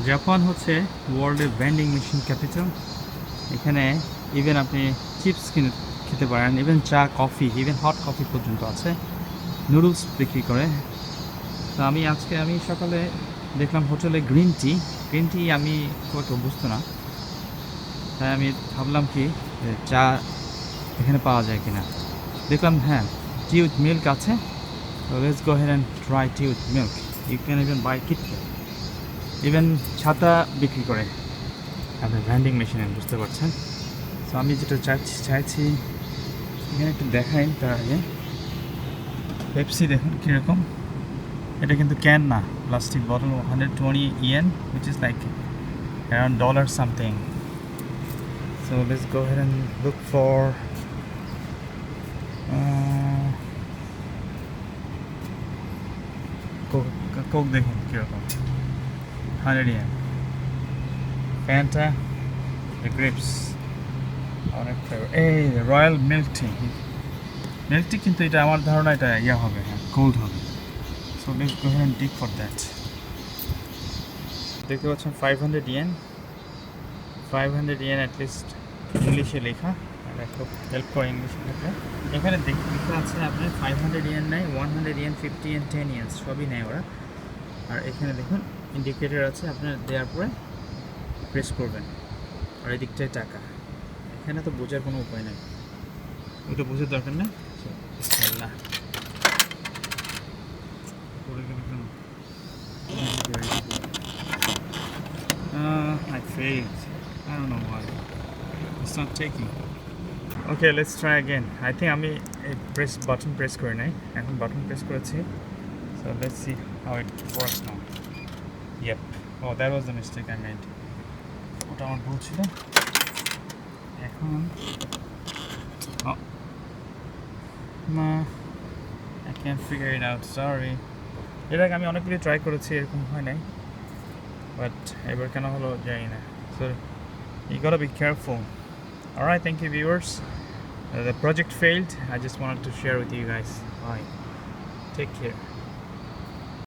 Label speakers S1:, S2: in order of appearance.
S1: Japan হচ্ছে ওয়ার্ল্ডের vending machine capital. এখানে ইভেন আপনি চিপস কিনে খেতে পারেন, ইভেন চা, কফি, ইভেন হট কফি পর্যন্ত আছে। নুডলস বিক্রি করে। তো আমি সকালে দেখলাম হোটেলে গ্রিন টি আমি খুব একটা বুঝতো না, তাই আমি ভাবলাম কি যে চা এখানে পাওয়া যায় কিনা। দেখলাম হ্যাঁ, টি উইথ মিল্ক আছে। So let's go ahead and try tea with milk. You can even buy KitKat. Even ছাতা বিক্রি করে আপনার ভ্যান্ডিং মেশিনে, বুঝতে পারছেন। সো আমি যেটা চাইছি এখানে একটু দেখাই তার আগে। পেপসি দেখুন কীরকম, এটা কিন্তু ক্যান না, plastic bottle, 120 yen, which is like around dollar something. So let's go ahead and look for Coke দেখুন কীরকম, 100 yen. Fanta, the grapes, অনেক ফ্লেভার। এই রয়্যাল মিল্ক টি কিন্তু এটা আমার ধারণা এটা ইয়া হবে, হ্যাঁ কোল্ড হবে। So let's go ahead and dig for that. দেখতে পাচ্ছেন 500 yen, 500 yen অ্যাটলিস্ট ইংলিশে লেখা। আর একটু হেল্প করে ইংলিশে লেখা। এখানে লেখা আছে আপনার 500 yen নেয়, 100 yen, 50 yen, 10 yen সবই নেয় ওরা। আর এখানে দেখুন ইন্ডিকেটর আছে, আপনার দেওয়ার পরে প্রেস করবেন আর এদিকটায় টাকা। এখানে তো বোঝার কোনো উপায় নেই, ওইটা বোঝার দরকার নেই। বিসমিল্লাহ। পড়ে গেল কেন? I failed. I don't know why. It's not taking. Okay, let's try again. I think আমি button press করে নাই, এখন button press করেছি। So let's see how it works now. Yep. Oh, that was the mistake I made. ওটা আমার ভুল ছিল। এখন না, I can't figure it out, sorry. এর আগে আমি অনেকগুলি ট্রাই করেছি, এরকম হয় নাই, বাট এবার কেন হলো জানি না। So you gotta be careful. Alright, thank you viewers. The project failed. I just wanted to share with you guys. Bye. Take care.